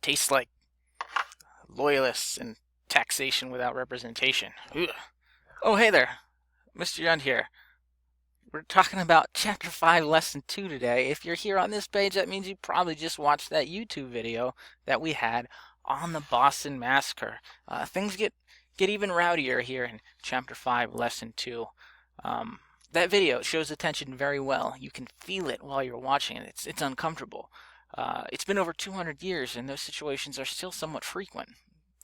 Tastes like loyalists and taxation without representation. Ugh. Oh, hey there, Mr. Yund here. We're talking about Chapter 5, Lesson 2 today. If you're here on this page, that means you probably just watched that YouTube video that we had on the Boston Massacre. Things get even rowdier here in Chapter 5, Lesson 2. That video shows the tension very well. You can feel it while you're watching it. It's uncomfortable. It's been over 200 years, and those situations are still somewhat frequent.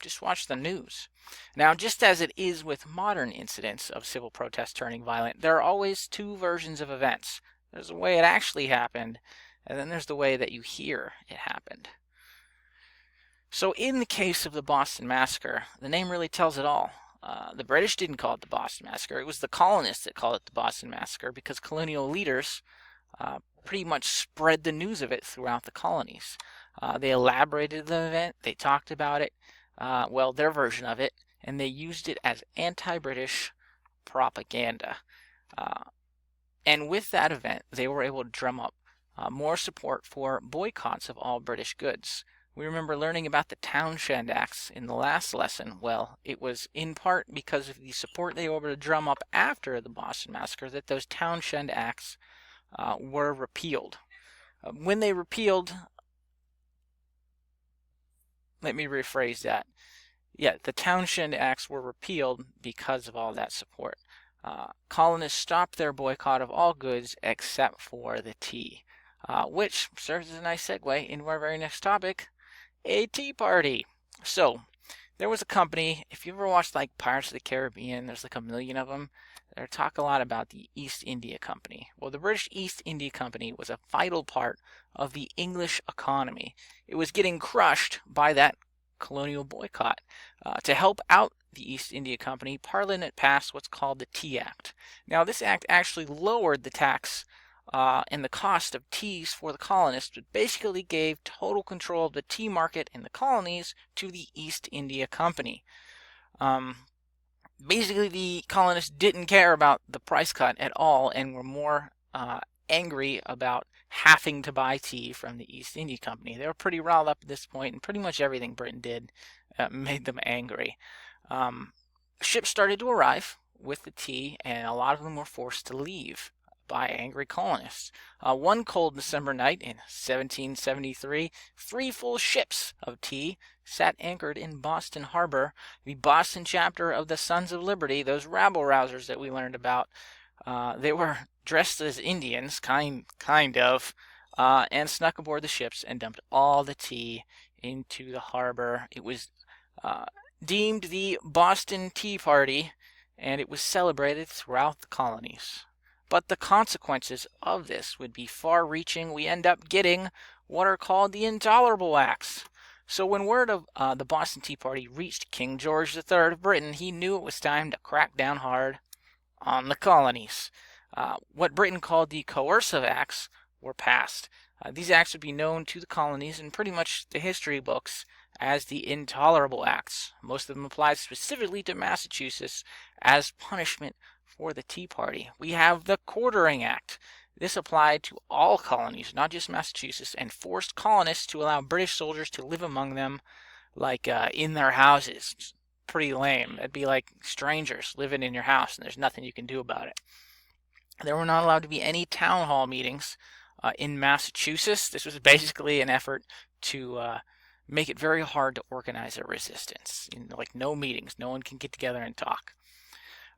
Just watch the news. Now, just as it is with modern incidents of civil protest turning violent, there are always two versions of events. There's the way it actually happened, and then there's the way that you hear it happened. So in the case of the Boston Massacre, the name really tells it all. The British didn't call it the Boston Massacre. It was the colonists that called it the Boston Massacre because colonial leaders pretty much spread the news of it throughout the colonies. They elaborated the event. They talked about it. Their version of it, and they used it as anti-British propaganda. And with that event, they were able to drum up more support for boycotts of all British goods. We remember learning about the Townshend Acts in the last lesson. Well, it was in part because of the support they were able to drum up after the Boston Massacre that those Townshend Acts were repealed. When they repealed, let me rephrase that. Yeah, the Townshend Acts were repealed because of all that support. Colonists stopped their boycott of all goods except for the tea, which serves as a nice segue into our very next topic, a tea party. So, there was a company, if you ever watched like Pirates of the Caribbean, there's like a million of them, they talk a lot about the East India Company. Well, the British East India Company was a vital part of the English economy. It was getting crushed by that colonial boycott. To help out the East India Company, Parliament passed what's called the Tea Act. Now, this act actually lowered the tax and the cost of teas for the colonists, but basically gave total control of the tea market in the colonies to the East India Company. Basically, the colonists didn't care about the price cut at all and were more angry about having to buy tea from the East India Company. They were pretty riled up at this point, and pretty much everything Britain did made them angry. Ships started to arrive with the tea, and a lot of them were forced to leave by angry colonists. One cold December night in 1773, 3 full ships of tea sat anchored in Boston Harbor. The Boston chapter of the Sons of Liberty, those rabble-rousers that we learned about, they were dressed as Indians, kind of, and snuck aboard the ships and dumped all the tea into the harbor. It was deemed the Boston Tea Party, and it was celebrated throughout the colonies. But the consequences of this would be far-reaching. We end up getting what are called the Intolerable Acts. So when word of the Boston Tea Party reached King George III of Britain, he knew it was time to crack down hard on the colonies. What Britain called the Coercive Acts were passed. These acts would be known to the colonies in pretty much the history books as the Intolerable Acts. Most of them applied specifically to Massachusetts as punishment for the Tea Party. We have the Quartering Act. This applied to all colonies, not just Massachusetts, and forced colonists to allow British soldiers to live among them, like in their houses. Pretty lame. It'd be like strangers living in your house, and there's nothing you can do about it. There were not allowed to be any town hall meetings in Massachusetts. This was basically an effort to make it very hard to organize a resistance. Like no meetings. No one can get together and talk.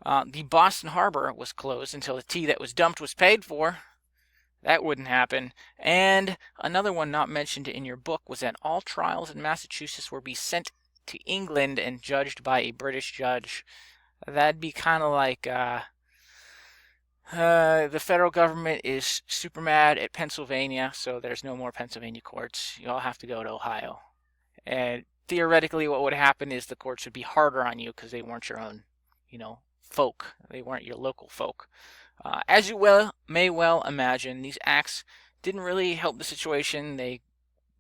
The Boston Harbor was closed until the tea that was dumped was paid for. That wouldn't happen. And another one not mentioned in your book was that all trials in Massachusetts were be sent to England and judged by a British judge. That'd be kind of like the federal government is super mad at Pennsylvania, so there's no more Pennsylvania courts. You all have to go to Ohio. And theoretically, what would happen is the courts would be harder on you because they weren't your own, folk. They weren't your local folk. As you may well imagine, these acts didn't really help the situation. They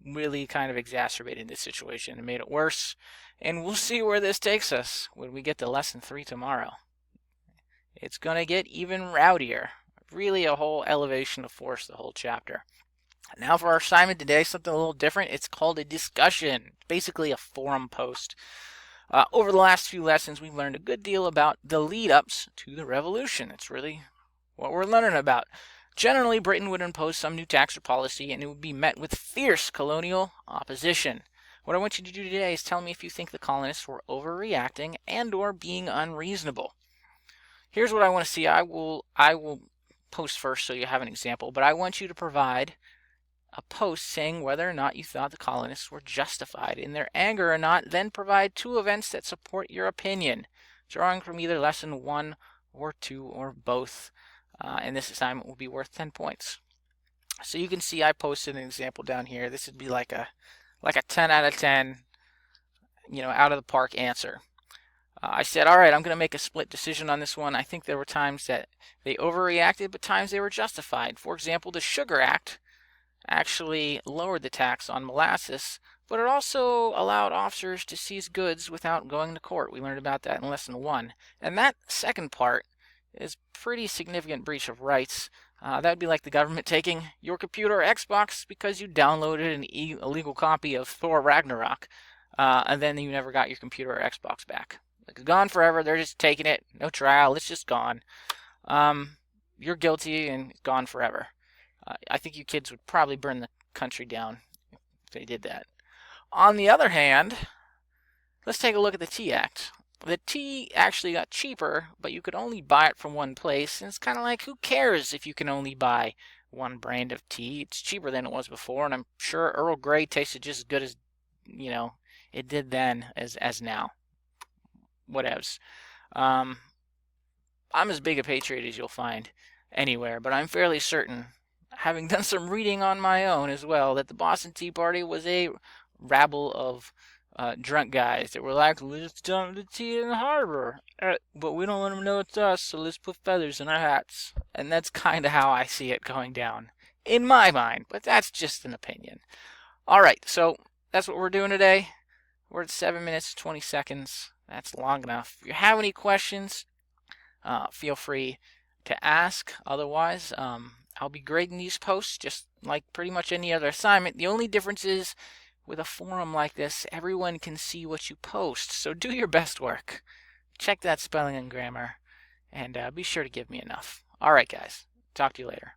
really kind of exacerbated the situation and made it worse. And we'll see where this takes us when we get to lesson 3 tomorrow. It's going to get even rowdier. Really a whole elevation of force, the whole chapter. Now for our assignment today, something a little different. It's called a discussion, basically a forum post. Over the last few lessons, we've learned a good deal about the lead-ups to the revolution. It's really what we're learning about. Generally, Britain would impose some new tax or policy, and it would be met with fierce colonial opposition. What I want you to do today is tell me if you think the colonists were overreacting and or being unreasonable. Here's what I want to see. I will post first so you have an example, but I want you to provide a post saying whether or not you thought the colonists were justified in their anger or not, then provide 2 events that support your opinion, drawing from either lesson 1 or 2 or both. And this assignment will be worth 10 points. So you can see I posted an example down here. This would be like a 10 out of 10, out of the park answer. I said, all right, I'm going to make a split decision on this one. I think there were times that they overreacted, but times they were justified. For example, the Sugar Act actually lowered the tax on molasses, but it also allowed officers to seize goods without going to court. We learned about that in lesson 1. And that second part is pretty significant breach of rights. That would be like the government taking your computer or Xbox because you downloaded an illegal copy of Thor Ragnarok, and then you never got your computer or Xbox back. It's gone forever. They're just taking it. No trial. It's just gone. You're guilty and it's gone forever. I think you kids would probably burn the country down if they did that. On the other hand, let's take a look at the Tea Act. The tea actually got cheaper, but you could only buy it from one place, and it's kind of like, who cares if you can only buy one brand of tea? It's cheaper than it was before, and I'm sure Earl Grey tasted just as good as, it did then as now. Whatevs. I'm as big a patriot as you'll find anywhere, but I'm fairly certain, having done some reading on my own as well, that the Boston Tea Party was a rabble of drunk guys that were like, let's dump the tea in the harbor, but we don't let them know it's us, so let's put feathers in our hats. And that's kind of how I see it going down, in my mind, but that's just an opinion. All right, so that's what we're doing today. We're at 7 minutes, 20 seconds. That's long enough. If you have any questions, feel free to ask. Otherwise, I'll be grading these posts just like pretty much any other assignment. The only difference is with a forum like this, everyone can see what you post. So do your best work. Check that spelling and grammar, and be sure to give me enough. All right, guys. Talk to you later.